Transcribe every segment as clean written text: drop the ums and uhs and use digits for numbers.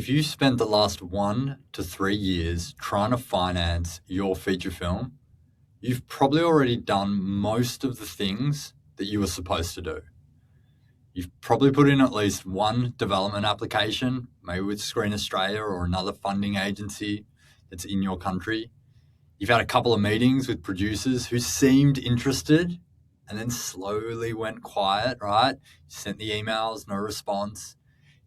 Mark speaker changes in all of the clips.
Speaker 1: if you spent the last 1 to 3 years trying to finance your feature film, you've probably already done most of the things that you were supposed to do. You've probably put in at least one development application, maybe with Screen Australia or another funding agency that's in your country. You've had a couple of meetings with producers who seemed interested and then slowly went quiet, right? You sent the emails, no response.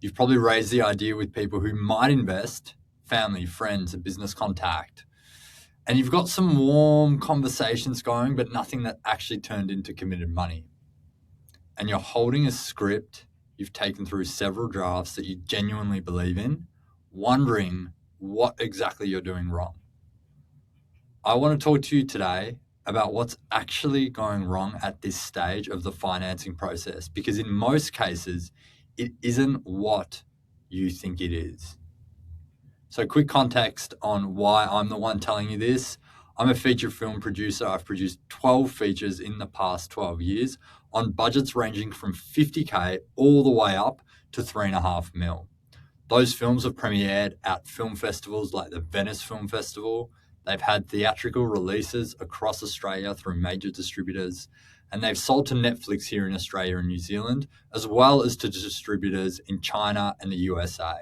Speaker 1: You've probably raised the idea with people who might invest, family, friends, a business contact. And you've got some warm conversations going, but nothing that actually turned into committed money. And you're holding a script you've taken through several drafts that you genuinely believe in, wondering what exactly you're doing wrong. I want to talk to you today about what's actually going wrong at this stage of the financing process, because in most cases, it isn't what you think it is. So quick context on why I'm the one telling you this. I'm a feature film producer. I've produced 12 features in the past 12 years on budgets ranging from 50K all the way up to 3.5 mil. Those films have premiered at film festivals like the Venice Film Festival. They've had theatrical releases across Australia through major distributors, and they've sold to Netflix here in Australia and New Zealand, as well as to distributors in China and the USA.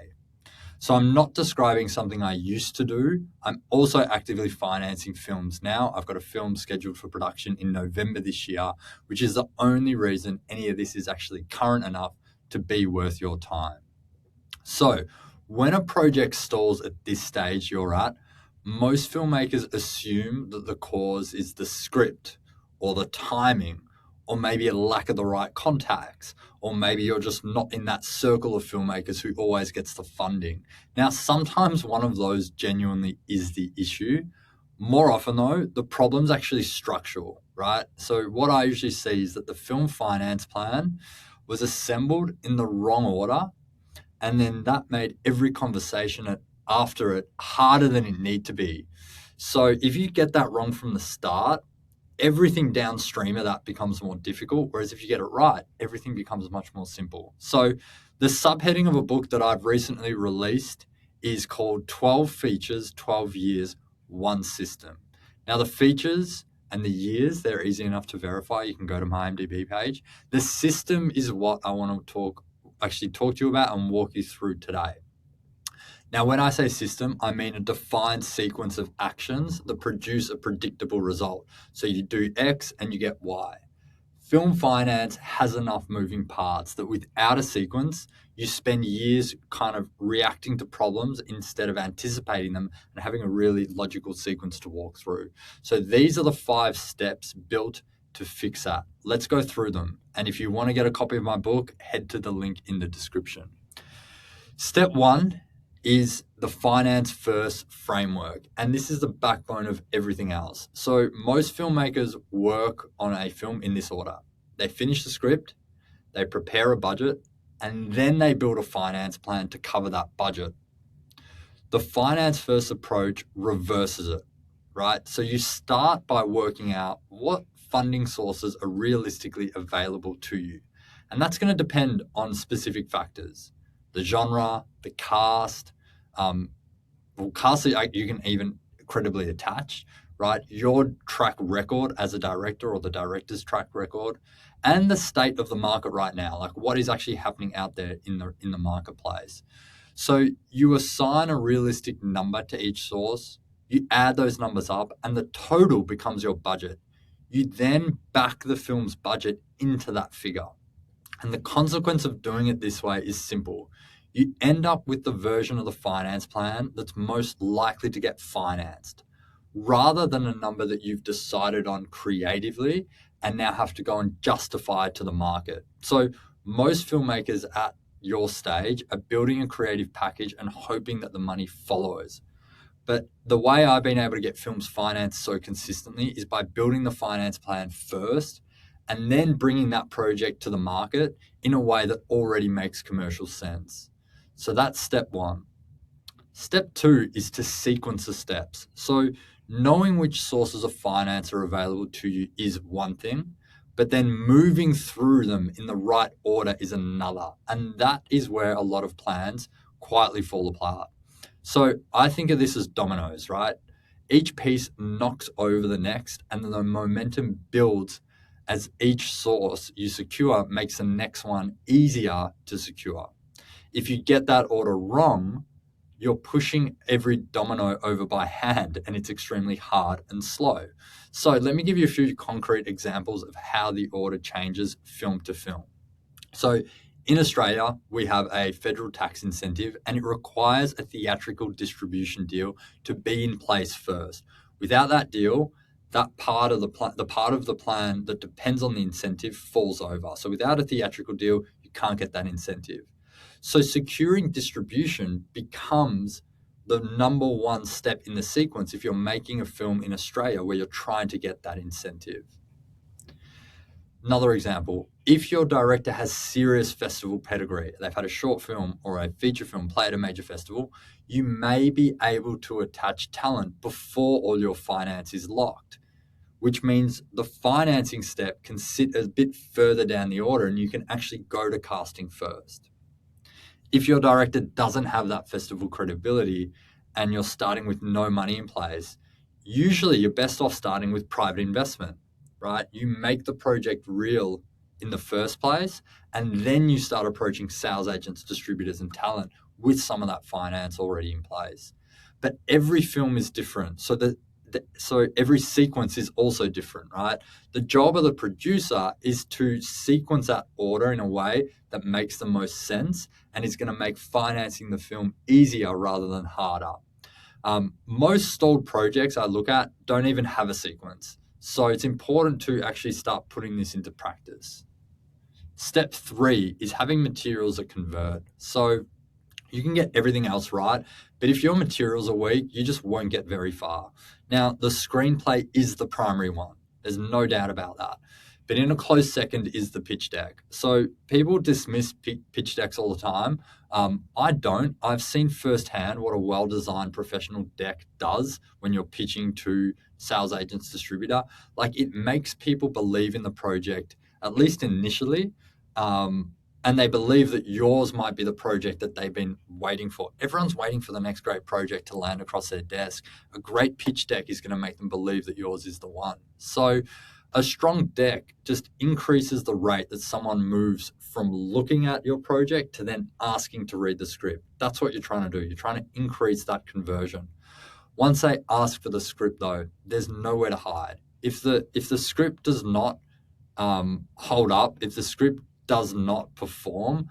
Speaker 1: So I'm not describing something I used to do. I'm also actively financing films now. I've got a film scheduled for production in November this year, which is the only reason any of this is actually current enough to be worth your time. So when a project stalls at this stage you're at, most filmmakers assume that the cause is the script or the timing, or maybe a lack of the right contacts, or maybe you're just not in that circle of filmmakers who always gets the funding. Now, sometimes one of those genuinely is the issue. More often though, the problem's actually structural, right? So what I usually see is that the film finance plan was assembled in the wrong order, and then that made every conversation after it harder than it need to be. So if you get that wrong from the start, everything downstream of that becomes more difficult. Whereas if you get it right, everything becomes much more simple. So the subheading of a book that I've recently released is called 12 Features, 12 Years, One System. Now the features and the years, they're easy enough to verify. You can go to my IMDb page. The system is what I want to talk to you about and walk you through today. Now, when I say system, I mean a defined sequence of actions that produce a predictable result. So you do X and you get Y. Film finance has enough moving parts that without a sequence, you spend years kind of reacting to problems instead of anticipating them and having a really logical sequence to walk through. So these are the 5 steps built to fix that. Let's go through them. And if you want to get a copy of my book, head to the link in the description. Step 1 is the finance first framework. And this is the backbone of everything else. So most filmmakers work on a film in this order. They finish the script, they prepare a budget, and then they build a finance plan to cover that budget. The finance first approach reverses it, right? So you start by working out what funding sources are realistically available to you. And that's going to depend on specific factors. The genre, the cast, cast you can even credibly attach, right? Your track record as a director or the director's track record, and the state of the market right now, like what is actually happening out there in the marketplace. So you assign a realistic number to each source, you add those numbers up, and the total becomes your budget. You then back the film's budget into that figure. And the consequence of doing it this way is simple. You end up with the version of the finance plan that's most likely to get financed, rather than a number that you've decided on creatively and now have to go and justify to the market. So most filmmakers at your stage are building a creative package and hoping that the money follows. But the way I've been able to get films financed so consistently is by building the finance plan first and then bringing that project to the market in a way that already makes commercial sense. So that's step 1. Step 2 is to sequence the steps. So knowing which sources of finance are available to you is one thing, but then moving through them in the right order is another. And that is where a lot of plans quietly fall apart. So I think of this as dominoes, right? Each piece knocks over the next, and then the momentum builds as each source you secure makes the next one easier to secure. If you get that order wrong, you're pushing every domino over by hand, and it's extremely hard and slow. So let me give you a few concrete examples of how the order changes film to film. So in Australia, we have a federal tax incentive, and it requires a theatrical distribution deal to be in place first. Without that deal, that part of the part of the plan that depends on the incentive falls over. So without a theatrical deal, you can't get that incentive. So securing distribution becomes the number one step in the sequence if you're making a film in Australia where you're trying to get that incentive. Another example, if your director has serious festival pedigree, they've had a short film or a feature film play at a major festival, you may be able to attach talent before all your finance is locked, which means the financing step can sit a bit further down the order and you can actually go to casting first. If your director doesn't have that festival credibility and you're starting with no money in place, usually you're best off starting with private investment, right? You make the project real in the first place, and then you start approaching sales agents, distributors, and talent with some of that finance already in place. But every film is different. So every sequence is also different, right? The job of the producer is to sequence that order in a way that makes the most sense and is going to make financing the film easier rather than harder. Most stalled projects I look at don't even have a sequence. So it's important to actually start putting this into practice. Step 3 is having materials that convert. So you can get everything else right, but if your materials are weak, you just won't get very far. Now, the screenplay is the primary one. There's no doubt about that. But in a close second is the pitch deck. So people dismiss pitch decks all the time. I don't. I've seen firsthand what a well-designed professional deck does when you're pitching to sales agents, distributor. Like, it makes people believe in the project, at least initially, and they believe that yours might be the project that they've been waiting for. Everyone's waiting for the next great project to land across their desk. A great pitch deck is going to make them believe that yours is the one. So a strong deck just increases the rate that someone moves from looking at your project to then asking to read the script. That's what you're trying to do. You're trying to increase that conversion. Once they ask for the script, though, there's nowhere to hide. If the script does not hold up, if the script does not perform,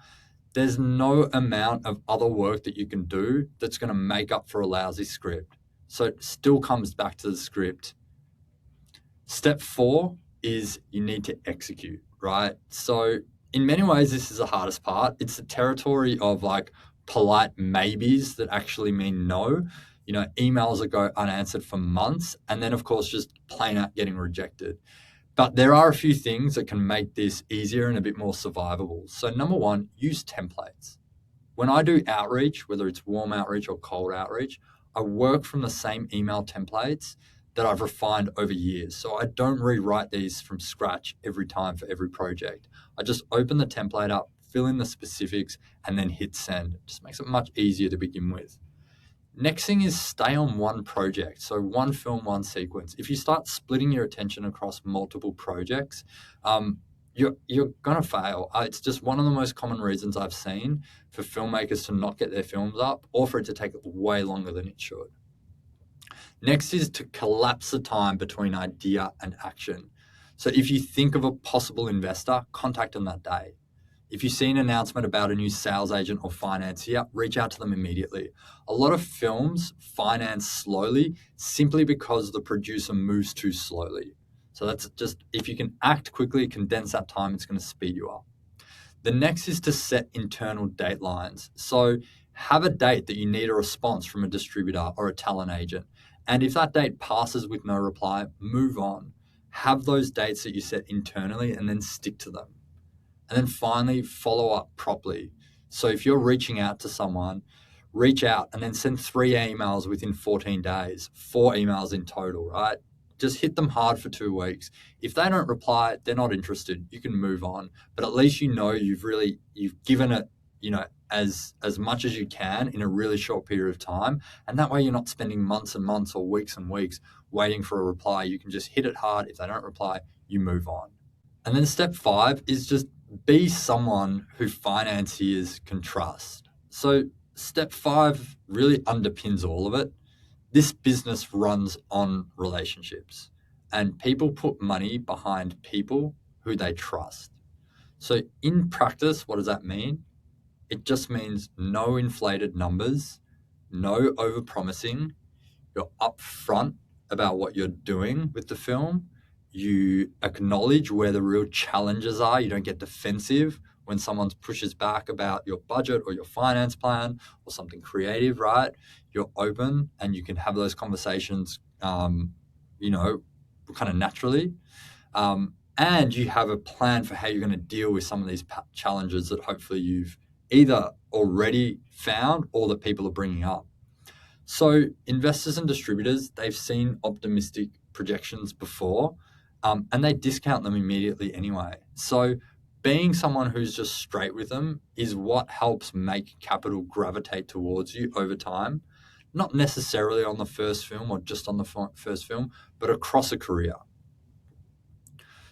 Speaker 1: there's no amount of other work that you can do that's going to make up for a lousy script. So it still comes back to the script. Step 4 is you need to execute, right? So in many ways, this is the hardest part. It's the territory of like polite maybes that actually mean no. You know, emails that go unanswered for months, and then of course just plain out getting rejected. But there are a few things that can make this easier and a bit more survivable. So number 1, use templates. When I do outreach, whether it's warm outreach or cold outreach, I work from the same email templates that I've refined over years. So I don't rewrite these from scratch every time for every project. I just open the template up, fill in the specifics, and then hit send. It just makes it much easier to begin with. Next thing is stay on one project. So one film, one sequence. If you start splitting your attention across multiple projects, you're going to fail. It's just one of the most common reasons I've seen for filmmakers to not get their films up or for it to take way longer than it should. Next is to collapse the time between idea and action. So if you think of a possible investor, contact them that day. If you see an announcement about a new sales agent or financier, reach out to them immediately. A lot of films finance slowly simply because the producer moves too slowly. So that's just, if you can act quickly, condense that time, it's going to speed you up. The next is to set internal datelines. So have a date that you need a response from a distributor or a talent agent. And if that date passes with no reply, move on. Have those dates that you set internally and then stick to them. And then finally, follow up properly. So if you're reaching out to someone, reach out and then send 3 emails within 14 days, 4 emails in total, right? Just hit them hard for 2 weeks. If they don't reply, they're not interested. You can move on. But at least you know you've given it, as much as you can in a really short period of time. And that way you're not spending months and months or weeks and weeks waiting for a reply. You can just hit it hard. If they don't reply, you move on. And then step 5 is just be someone who financiers can trust. So step 5 really underpins all of it. This business runs on relationships, and people put money behind people who they trust. So in practice, what does that mean? It just means no inflated numbers, no overpromising. You're upfront about what you're doing with the film. You acknowledge where the real challenges are. You don't get defensive when someone pushes back about your budget or your finance plan or something creative, right? You're open and you can have those conversations, kind of naturally. And you have a plan for how you're going to deal with some of these challenges that hopefully you've either already found or that people are bringing up. So investors and distributors, they've seen optimistic projections before, and they discount them immediately anyway. So being someone who's just straight with them is what helps make capital gravitate towards you over time, not necessarily on the first film or just on the first film, but across a career.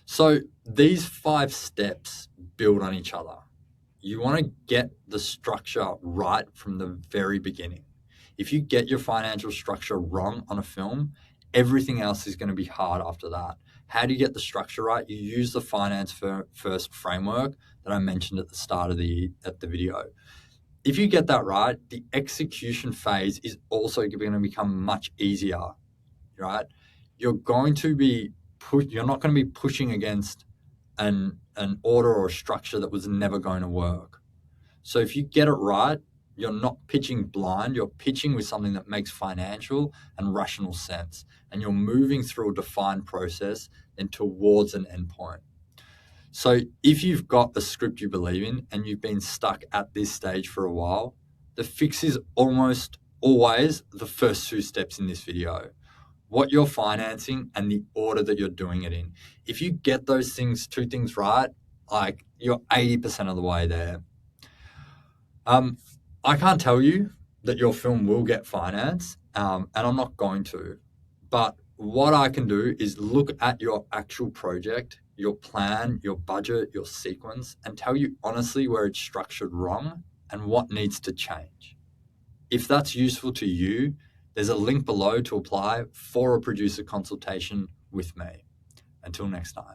Speaker 1: So these 5 steps build on each other. You want to get the structure right from the very beginning. If you get your financial structure wrong on a film, everything else is going to be hard after that. How do you get the structure right? You use the finance first framework that I mentioned at the start of the video. If you get that right, the execution phase is also going to become much easier, right? You're not going to be pushing against an order or a structure that was never going to work. So if you get it right, you're not pitching blind, you're pitching with something that makes financial and rational sense. And you're moving through a defined process and towards an endpoint. So if you've got a script you believe in and you've been stuck at this stage for a while, the fix is almost always the first 2 steps in this video. What you're financing and the order that you're doing it in. If you get those 2 things right, like you're 80% of the way there. I can't tell you that your film will get financed, and I'm not going to. But what I can do is look at your actual project, your plan, your budget, your sequence, and tell you honestly where it's structured wrong and what needs to change. If that's useful to you, there's a link below to apply for a producer consultation with me. Until next time.